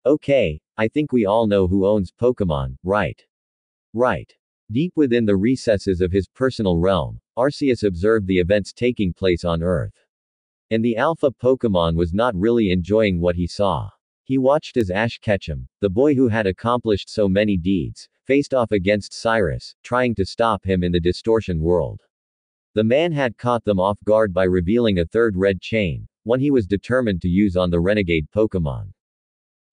Okay, I think we all know who owns Pokémon, right? Right. Deep within the recesses of his personal realm, Arceus observed the events taking place on Earth. And the Alpha Pokémon was not really enjoying what he saw. He watched as Ash Ketchum, the boy who had accomplished so many deeds, faced off against Cyrus, trying to stop him in the distortion world. The man had caught them off guard by revealing a third red chain, one he was determined to use on the renegade Pokémon.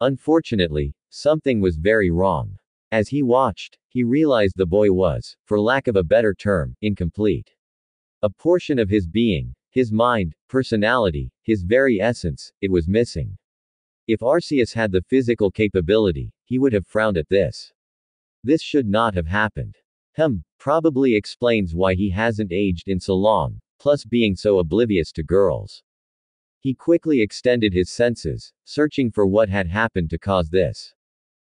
Unfortunately, something was very wrong. As he watched, he realized the boy was, for lack of a better term, incomplete. A portion of his being, his mind, personality, his very essence, it was missing. If Arceus had the physical capability, he would have frowned at this. This should not have happened. Probably explains why he hasn't aged in so long, plus being so oblivious to girls. He quickly extended his senses, searching for what had happened to cause this.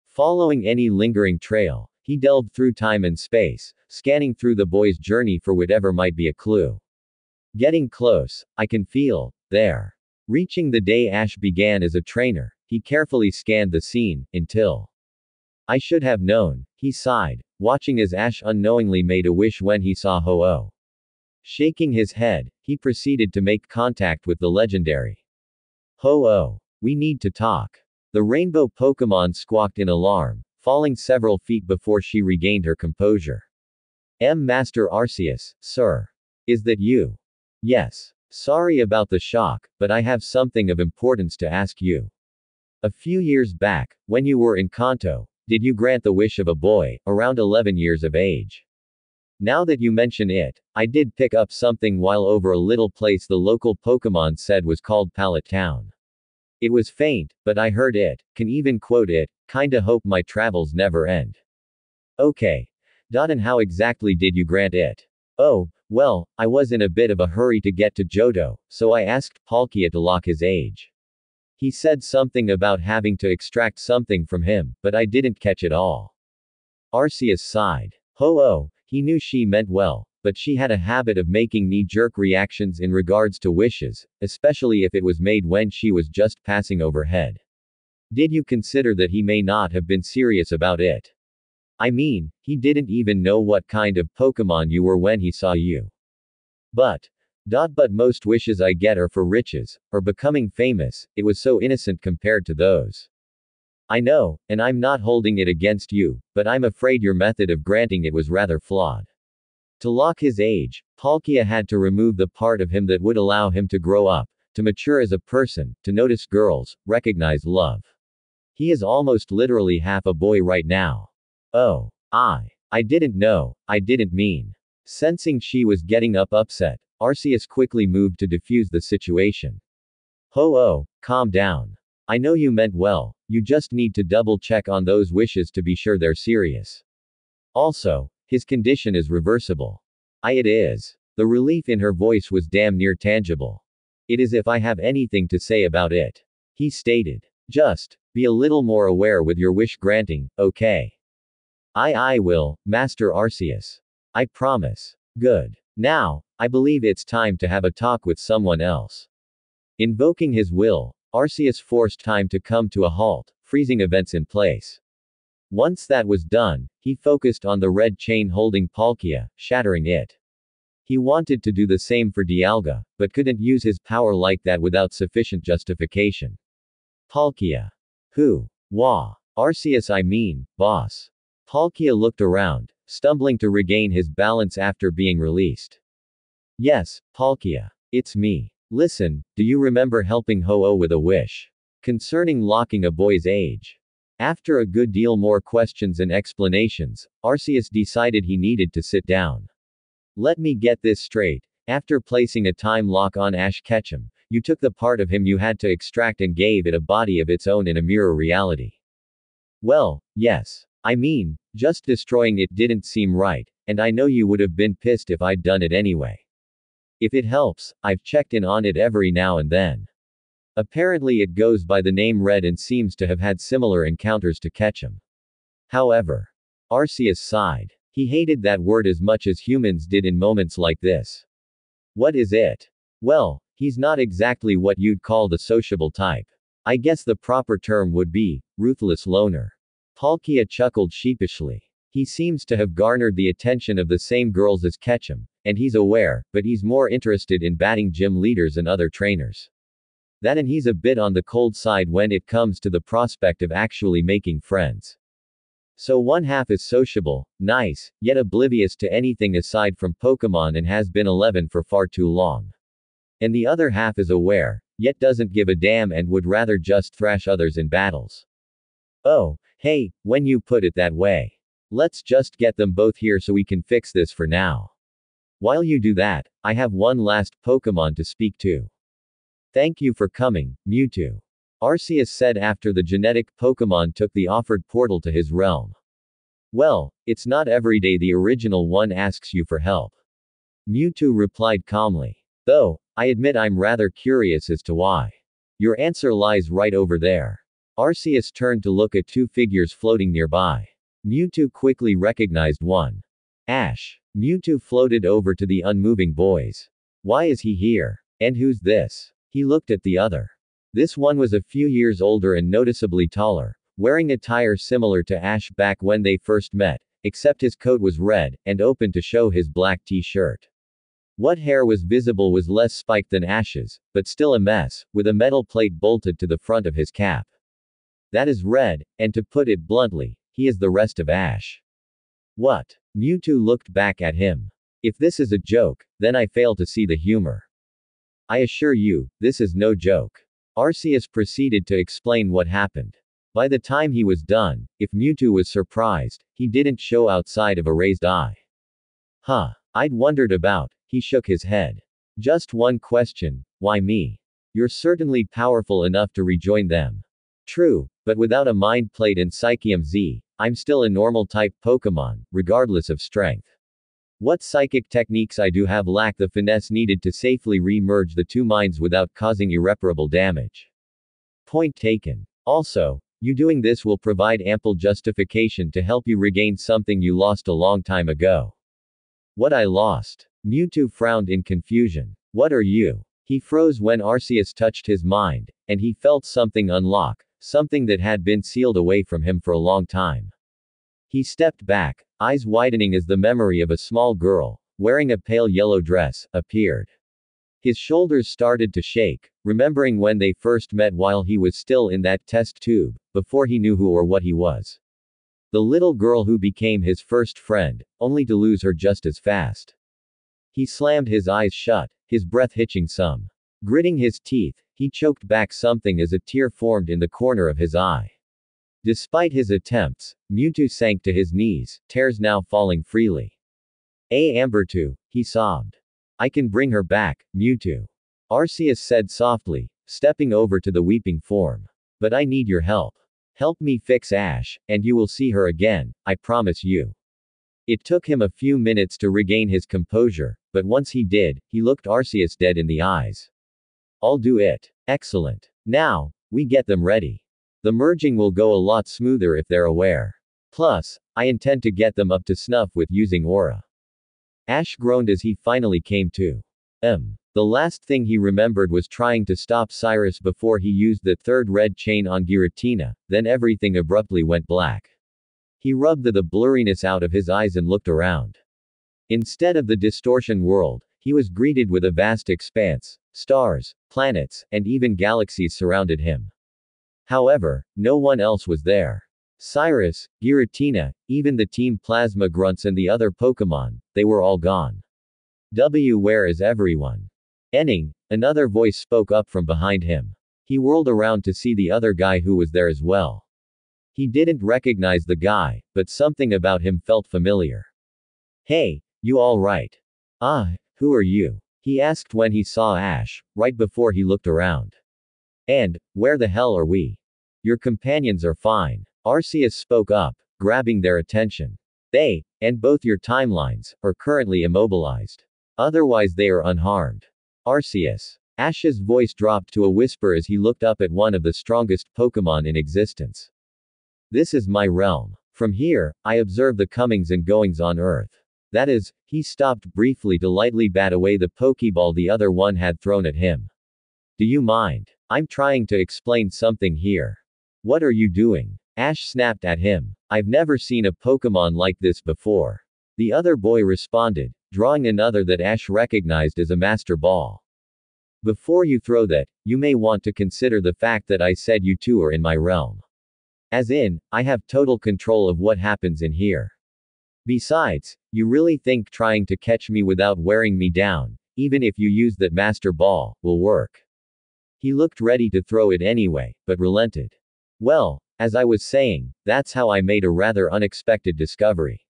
Following any lingering trail, he delved through time and space, scanning through the boy's journey for whatever might be a clue. Getting close, I can feel, there. Reaching the day Ash began as a trainer, he carefully scanned the scene, until. I should have known, he sighed, watching as Ash unknowingly made a wish when he saw Ho-Oh. Shaking his head, he proceeded to make contact with the legendary. Ho-Oh, we need to talk. The rainbow Pokémon squawked in alarm, falling several feet before she regained her composure. Master Arceus, sir. Is that you? Yes. Sorry about the shock, but I have something of importance to ask you. A few years back, when you were in Kanto, did you grant the wish of a boy, around 11 years of age? Now that you mention it, I did pick up something while over a little place the local Pokémon said was called Pallet Town. It was faint, but I heard it, can even quote it, kinda hope my travels never end. Okay. And how exactly did you grant it? Oh, well, I was in a bit of a hurry to get to Johto, so I asked Palkia to lock his age. He said something about having to extract something from him, but I didn't catch it all. Arceus sighed. Ho-Oh, he knew she meant well, but she had a habit of making knee-jerk reactions in regards to wishes, especially if it was made when she was just passing overhead. Did you consider that he may not have been serious about it? I mean, he didn't even know what kind of Pokémon you were when he saw you. But most wishes I get are for riches, or becoming famous, it was so innocent compared to those. I know, and I'm not holding it against you, but I'm afraid your method of granting it was rather flawed. To lock his age, Palkia had to remove the part of him that would allow him to grow up, to mature as a person, to notice girls, recognize love. He is almost literally half a boy right now. Oh. I didn't know, I didn't mean. Sensing she was getting upset, Arceus quickly moved to defuse the situation. Ho-Oh, calm down. I know you meant well, you just need to double check on those wishes to be sure they're serious. Also, his condition is reversible. It is. The relief in her voice was damn near tangible. It is if I have anything to say about it. He stated. Just be a little more aware with your wish granting, okay? I will, Master Arceus. I promise. Good. Now, I believe it's time to have a talk with someone else. Invoking his will, Arceus forced time to come to a halt, freezing events in place. Once that was done, he focused on the red chain holding Palkia, shattering it. He wanted to do the same for Dialga, but couldn't use his power like that without sufficient justification. Palkia. Who? Wah. Arceus, I mean, boss. Palkia looked around, stumbling to regain his balance after being released. Yes, Palkia. It's me. Listen, do you remember helping Ho-Oh with a wish? Concerning locking a boy's age. After a good deal more questions and explanations, Arceus decided he needed to sit down. Let me get this straight. After placing a time lock on Ash Ketchum, you took the part of him you had to extract and gave it a body of its own in a mirror reality. Well, yes. I mean, just destroying it didn't seem right, and I know you would have been pissed if I'd done it anyway. If it helps, I've checked in on it every now and then. Apparently it goes by the name Red and seems to have had similar encounters to Ketchum. However, Arceus sighed. He hated that word as much as humans did in moments like this. What is it? Well, he's not exactly what you'd call the sociable type. I guess the proper term would be ruthless loner. Palkia chuckled sheepishly. He seems to have garnered the attention of the same girls as Ketchum, and he's aware, but he's more interested in batting gym leaders and other trainers. That and he's a bit on the cold side when it comes to the prospect of actually making friends. So one half is sociable, nice, yet oblivious to anything aside from Pokemon and has been 11 for far too long. And the other half is aware, yet doesn't give a damn and would rather just thrash others in battles. Oh, hey, when you put it that way. Let's just get them both here so we can fix this for now. While you do that, I have one last Pokemon to speak to. Thank you for coming, Mewtwo. Arceus said after the genetic Pokemon took the offered portal to his realm. Well, it's not every day the original one asks you for help. Mewtwo replied calmly. Though, I admit I'm rather curious as to why. Your answer lies right over there. Arceus turned to look at two figures floating nearby. Mewtwo quickly recognized one. Ash. Mewtwo floated over to the unmoving boys. Why is he here? And who's this? He looked at the other. This one was a few years older and noticeably taller, wearing attire similar to Ash back when they first met, except his coat was red, and open to show his black t-shirt. What hair was visible was less spiked than Ash's, but still a mess, with a metal plate bolted to the front of his cap. That is Red, and to put it bluntly, he is the rest of Ash. What? Mewtwo looked back at him. If this is a joke, then I fail to see the humor. I assure you, this is no joke. Arceus proceeded to explain what happened. By the time he was done, if Mewtwo was surprised, he didn't show outside of a raised eye. Huh. I'd wondered about. He shook his head. Just one question, why me? You're certainly powerful enough to rejoin them. True, but without a mind plate and Psychium Z, I'm still a normal type Pokemon, regardless of strength. What psychic techniques I do have lack the finesse needed to safely re-merge the two minds without causing irreparable damage. Point taken. Also, you doing this will provide ample justification to help you regain something you lost a long time ago. What I lost? Mewtwo frowned in confusion. What are you? He froze when Arceus touched his mind, and he felt something unlock, something that had been sealed away from him for a long time. He stepped back, eyes widening as the memory of a small girl, wearing a pale yellow dress, appeared. His shoulders started to shake, remembering when they first met while he was still in that test tube, before he knew who or what he was. The little girl who became his first friend, only to lose her just as fast. He slammed his eyes shut, his breath hitching some. Gritting his teeth, he choked back something as a tear formed in the corner of his eye. Despite his attempts, Mewtwo sank to his knees, tears now falling freely. Ambertwo, he sobbed. I can bring her back, Mewtwo. Arceus said softly, stepping over to the weeping form. But I need your help. Help me fix Ash, and you will see her again, I promise you. It took him a few minutes to regain his composure, but once he did, he looked Arceus dead in the eyes. I'll do it. Excellent. Now, we get them ready. The merging will go a lot smoother if they're aware. Plus, I intend to get them up to snuff with using Aura. Ash groaned as he finally came to. The last thing he remembered was trying to stop Cyrus before he used the third red chain on Giratina, then everything abruptly went black. He rubbed the blurriness out of his eyes and looked around. Instead of the distortion world, he was greeted with a vast expanse. Stars, planets, and even galaxies surrounded him. However, no one else was there. Cyrus, Giratina, even the Team Plasma Grunts and the other Pokemon, they were all gone. Where is everyone? Enning, another voice spoke up from behind him. He whirled around to see the other guy who was there as well. He didn't recognize the guy, but something about him felt familiar. Hey, you all right? Who are you? He asked when he saw Ash, right before he looked around. And, where the hell are we? Your companions are fine. Arceus spoke up, grabbing their attention. They, and both your timelines, are currently immobilized. Otherwise they are unharmed. Arceus. Ash's voice dropped to a whisper as he looked up at one of the strongest Pokemon in existence. This is my realm. From here, I observe the comings and goings on Earth. That is, he stopped briefly to lightly bat away the Pokeball the other one had thrown at him. Do you mind? I'm trying to explain something here. What are you doing? Ash snapped at him. I've never seen a Pokémon like this before. The other boy responded, drawing another that Ash recognized as a Master Ball. Before you throw that, you may want to consider the fact that I said you two are in my realm. As in, I have total control of what happens in here. Besides, you really think trying to catch me without wearing me down, even if you use that Master Ball, will work? He looked ready to throw it anyway, but relented. Well, as I was saying, that's how I made a rather unexpected discovery.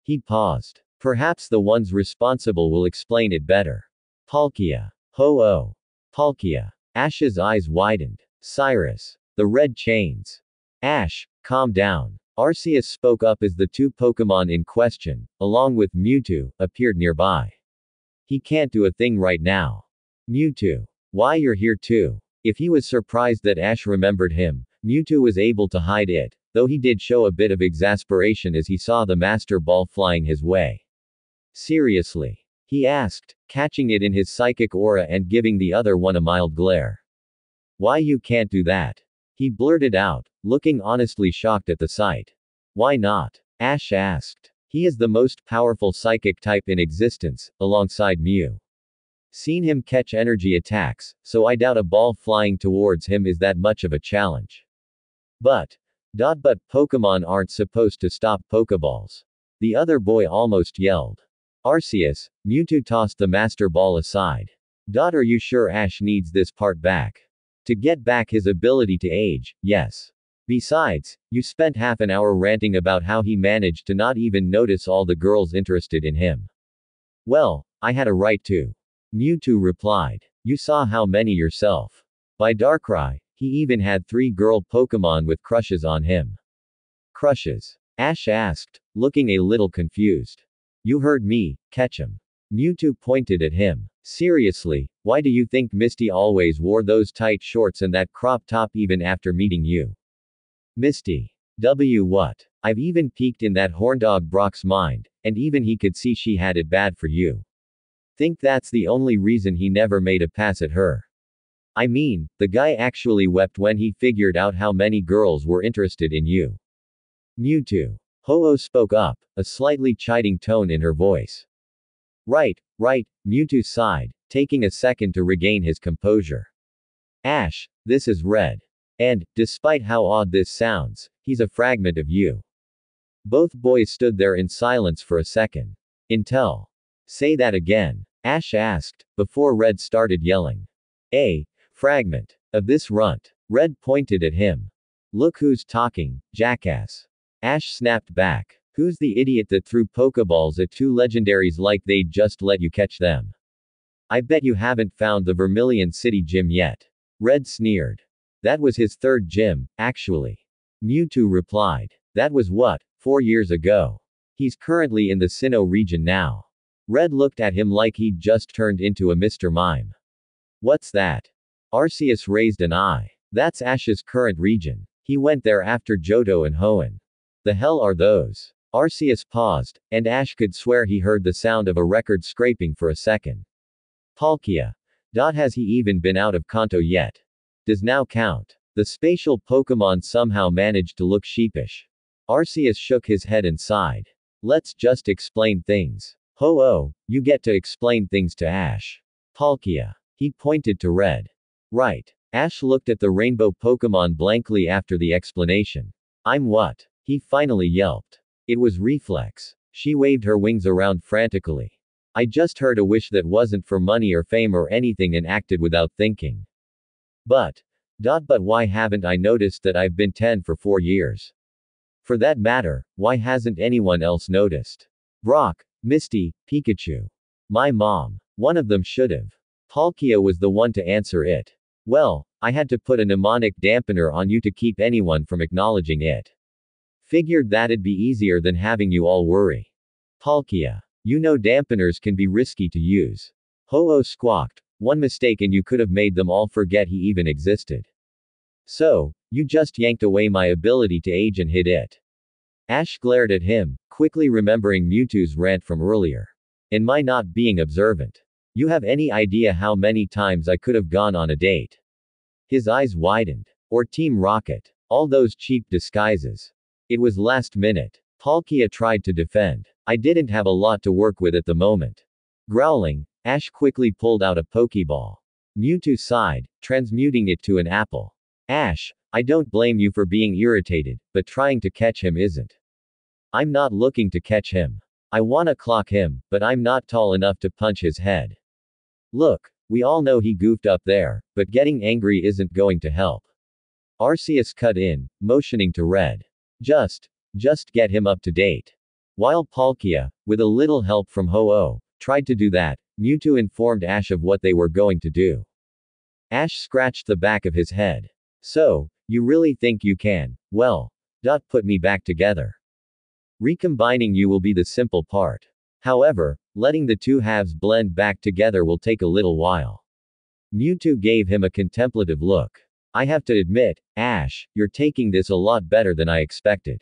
He paused. Perhaps the ones responsible will explain it better. Palkia. Ho-oh. Palkia. Ash's eyes widened. Cyrus. The red chains. Ash, calm down. Arceus spoke up as the two Pokémon in question, along with Mewtwo, appeared nearby. He can't do a thing right now. Mewtwo. Why you're here too? If he was surprised that Ash remembered him, Mewtwo was able to hide it, though he did show a bit of exasperation as he saw the Master Ball flying his way. Seriously? He asked, catching it in his psychic aura and giving the other one a mild glare. Why you can't do that? He blurted out, looking honestly shocked at the sight. Why not? Ash asked. He is the most powerful psychic type in existence, alongside Mew. Seen him catch energy attacks, so I doubt a ball flying towards him is that much of a challenge. But Pokémon aren't supposed to stop Pokéballs. The other boy almost yelled. Arceus, Mewtwo tossed the Master Ball aside. Are you sure Ash needs this part back? To get back his ability to age, yes. Besides, you spent half an hour ranting about how he managed to not even notice all the girls interested in him. Well, I had a right to. Mewtwo replied. You saw how many yourself. By Darkrai, he even had 3 girl Pokémon with crushes on him. Crushes? Ash asked, looking a little confused. You heard me, Ketchum. Mewtwo pointed at him. Seriously, why do you think Misty always wore those tight shorts and that crop top even after meeting you? Misty. What? I've even peeked in that horndog Brock's mind, and even he could see she had it bad for you. Think that's the only reason he never made a pass at her. I mean, the guy actually wept when he figured out how many girls were interested in you. Mewtwo. Ho-Oh spoke up, a slightly chiding tone in her voice. Right, Mewtwo sighed, taking a second to regain his composure. Ash, this is Red. And, despite how odd this sounds, he's a fragment of you. Both boys stood there in silence for a second. Intel. Say that again. Ash asked, before Red started yelling. A fragment of this runt. Red pointed at him. Look who's talking, jackass. Ash snapped back. Who's the idiot that threw Pokeballs at 2 legendaries like they'd just let you catch them? I bet you haven't found the Vermilion City gym yet. Red sneered. That was his 3rd gym, actually. Mewtwo replied. That was what, 4 years ago. He's currently in the Sinnoh region now. Red looked at him like he'd just turned into a Mr. Mime. What's that? Arceus raised an eye. That's Ash's current region. He went there after Johto and Hoenn. The hell are those? Arceus paused, and Ash could swear he heard the sound of a record scraping for a second. Palkia. Has he even been out of Kanto yet? Does now count. The spatial Pokémon somehow managed to look sheepish. Arceus shook his head and sighed. Let's just explain things. Ho-oh, you get to explain things to Ash. Palkia. He pointed to Red. Right. Ash looked at the rainbow Pokémon blankly after the explanation. I'm what? He finally yelped. It was Reflex. She waved her wings around frantically. I just heard a wish that wasn't for money or fame or anything and acted without thinking. But why haven't I noticed that I've been 10 for 4 years? For that matter, why hasn't anyone else noticed? Brock, Misty, Pikachu. My mom. One of them should've. Palkia was the one to answer it. Well, I had to put a mnemonic dampener on you to keep anyone from acknowledging it. Figured that'd be easier than having you all worry. Palkia. You know dampeners can be risky to use. Ho-Oh squawked. One mistake and you could have made them all forget he even existed. So, you just yanked away my ability to age and hid it. Ash glared at him, quickly remembering Mewtwo's rant from earlier. And my not being observant. You have any idea how many times I could have gone on a date? His eyes widened. Or Team Rocket. All those cheap disguises. It was last minute. Palkia tried to defend. I didn't have a lot to work with at the moment. Growling, Ash quickly pulled out a Pokeball. Mewtwo sighed, transmuting it to an apple. Ash, I don't blame you for being irritated, but trying to catch him isn't. I'm not looking to catch him. I wanna clock him, but I'm not tall enough to punch his head. Look, we all know he goofed up there, but getting angry isn't going to help. Arceus cut in, motioning to Red. Just get him up to date. While Palkia, with a little help from Ho-Oh, tried to do that, Mewtwo informed Ash of what they were going to do. Ash scratched the back of his head. So, you really think you can, well, put me back together. Recombining you will be the simple part. However, letting the two halves blend back together will take a little while. Mewtwo gave him a contemplative look. I have to admit, Ash, you're taking this a lot better than I expected.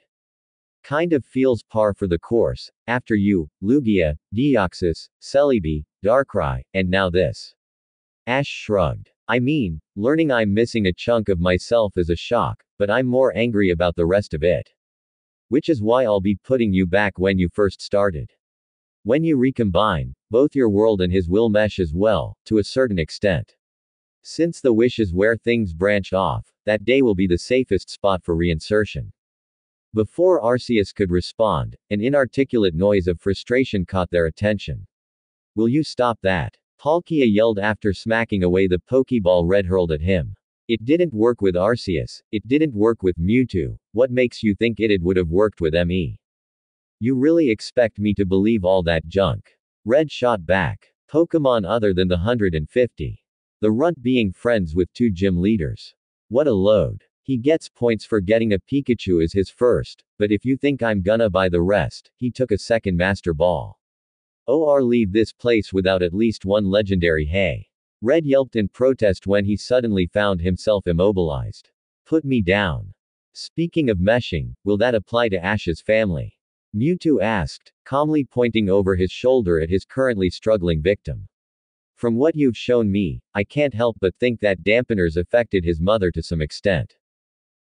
Kind of feels par for the course, after you, Lugia, Deoxys, Celebi, Darkrai, and now this. Ash shrugged. I mean, learning I'm missing a chunk of myself is a shock, but I'm more angry about the rest of it. Which is why I'll be putting you back when you first started. When you recombine, both your world and his will mesh as well, to a certain extent. Since the wish is where things branch off, that day will be the safest spot for reinsertion. Before Arceus could respond, an inarticulate noise of frustration caught their attention. Will you stop that? Palkia yelled after smacking away the Pokeball Red hurled at him. It didn't work with Arceus, it didn't work with Mewtwo, what makes you think it would have worked with me? You really expect me to believe all that junk? Red shot back. Pokemon other than the 150. The runt being friends with two gym leaders. What a load. He gets points for getting a Pikachu as his first, but if you think I'm gonna buy the rest, he took a second Master Ball. Or leave this place without at least one legendary hey. Red yelped in protest when he suddenly found himself immobilized. Put me down. Speaking of meshing, will that apply to Ash's family? Mewtwo asked, calmly pointing over his shoulder at his currently struggling victim. From what you've shown me, I can't help but think that dampeners affected his mother to some extent.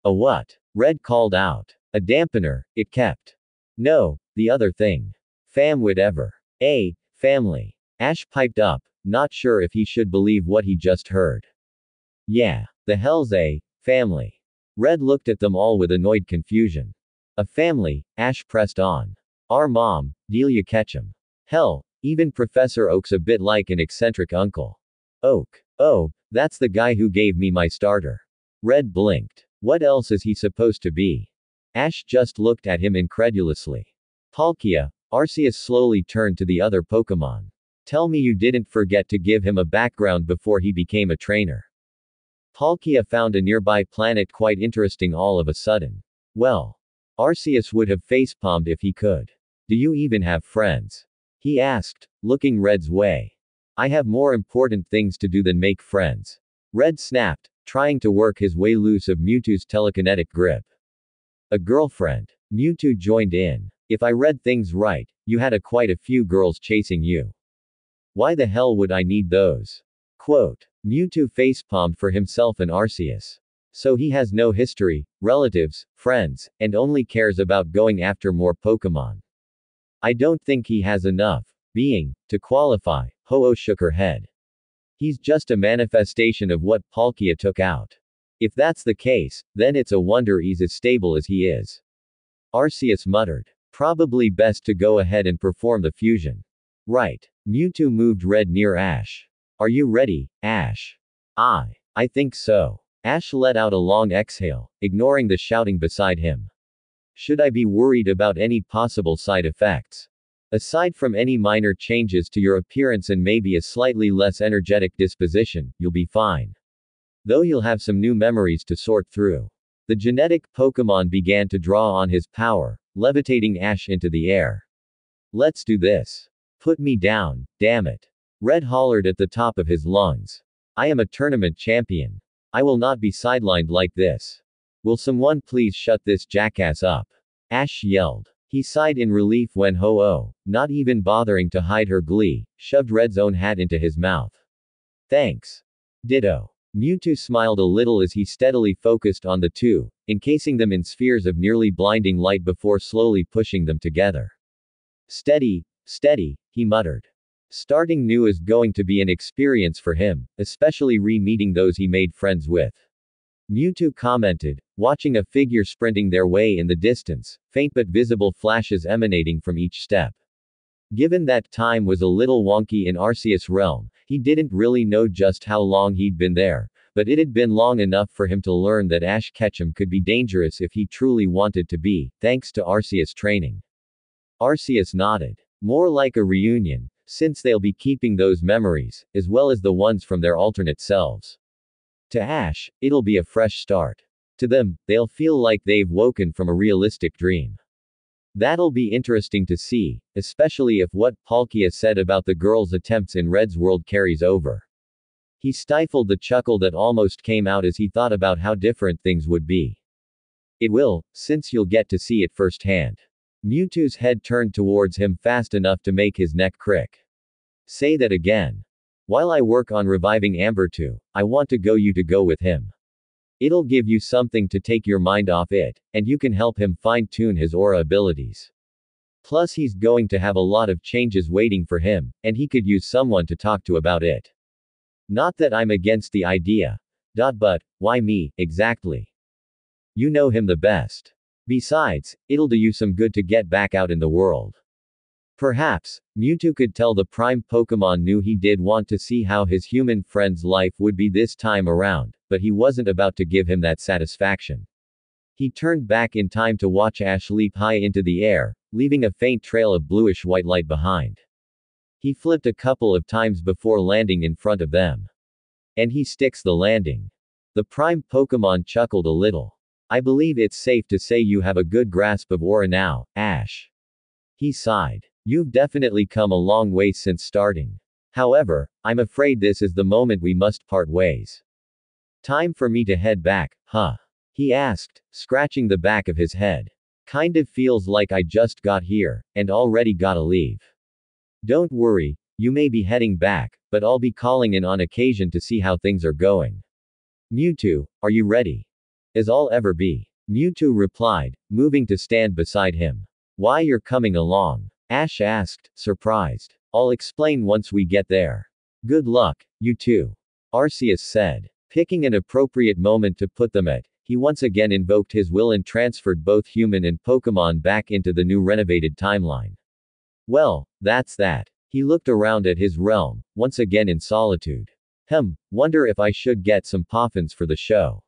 A what? Red called out. A dampener, it kept. No, the other thing. Whatever. Family. Ash piped up, not sure if he should believe what he just heard. Yeah, the hell's family? Red looked at them all with annoyed confusion. A family, Ash pressed on. Our mom, Delia Ketchum. Hell, even Professor Oak's a bit like an eccentric uncle. Oak. Oh, that's the guy who gave me my starter. Red blinked. What else is he supposed to be? Ash just looked at him incredulously. Palkia, Arceus slowly turned to the other Pokemon. Tell me you didn't forget to give him a background before he became a trainer. Palkia found a nearby planet quite interesting all of a sudden. Well, Arceus would have facepalmed if he could. Do you even have friends? He asked, looking Red's way. I have more important things to do than make friends. Red snapped, trying to work his way loose of Mewtwo's telekinetic grip. A girlfriend. Mewtwo joined in. If I read things right, you had quite a few girls chasing you. Why the hell would I need those? Quote. Mewtwo facepalmed for himself and Arceus. So he has no history, relatives, friends, and only cares about going after more Pokemon. I don't think he has enough being to qualify. Ho-Oh shook her head. He's just a manifestation of what Palkia took out. If that's the case, then it's a wonder he's as stable as he is. Arceus muttered. Probably best to go ahead and perform the fusion. Right. Mewtwo moved Red near Ash. Are you ready, Ash? I think so. Ash let out a long exhale, ignoring the shouting beside him. Should I be worried about any possible side effects? Aside from any minor changes to your appearance and maybe a slightly less energetic disposition, you'll be fine. Though you'll have some new memories to sort through. The genetic Pokemon began to draw on his power, levitating Ash into the air. Let's do this. Put me down, damn it. Red hollered at the top of his lungs. I am a tournament champion. I will not be sidelined like this. Will someone please shut this jackass up? Ash yelled. He sighed in relief when Ho-Oh, not even bothering to hide her glee, shoved Red's own hat into his mouth. Thanks. Ditto. Mewtwo smiled a little as he steadily focused on the two, encasing them in spheres of nearly blinding light before slowly pushing them together. Steady, steady, he muttered. Starting new is going to be an experience for him, especially re-meeting those he made friends with. Mewtwo commented, watching a figure sprinting their way in the distance, faint but visible flashes emanating from each step. Given that time was a little wonky in Arceus' realm, he didn't really know just how long he'd been there, but it had been long enough for him to learn that Ash Ketchum could be dangerous if he truly wanted to be, thanks to Arceus' training. Arceus nodded. More like a reunion, since they'll be keeping those memories, as well as the ones from their alternate selves. To Ash, it'll be a fresh start. To them, they'll feel like they've woken from a realistic dream. That'll be interesting to see, especially if what Palkia said about the girl's attempts in Red's world carries over. He stifled the chuckle that almost came out as he thought about how different things would be. It will, since you'll get to see it firsthand. Mewtwo's head turned towards him fast enough to make his neck crick. Say that again. While I work on reviving Ambertwo, I want to go with him. It'll give you something to take your mind off it, and you can help him fine-tune his aura abilities. Plus he's going to have a lot of changes waiting for him, and he could use someone to talk to about it. Not that I'm against the idea. But, why me, exactly? You know him the best. Besides, it'll do you some good to get back out in the world. Perhaps, Mewtwo could tell the Prime Pokémon knew he did want to see how his human friend's life would be this time around, but he wasn't about to give him that satisfaction. He turned back in time to watch Ash leap high into the air, leaving a faint trail of bluish-white light behind. He flipped a couple of times before landing in front of them. And he sticks the landing. The Prime Pokémon chuckled a little. I believe it's safe to say you have a good grasp of aura now, Ash. He sighed. You've definitely come a long way since starting. However, I'm afraid this is the moment we must part ways. Time for me to head back, huh? He asked, scratching the back of his head. Kind of feels like I just got here, and already gotta leave. Don't worry, you may be heading back, but I'll be calling in on occasion to see how things are going. Mewtwo, are you ready? As I'll ever be. Mewtwo replied, moving to stand beside him. Why you're coming along? Ash asked, surprised. I'll explain once we get there. Good luck, you two. Arceus said. Picking an appropriate moment to put them at, he once again invoked his will and transferred both human and Pokémon back into the new renovated timeline. Well, that's that. He looked around at his realm, once again in solitude. Wonder if I should get some poffins for the show.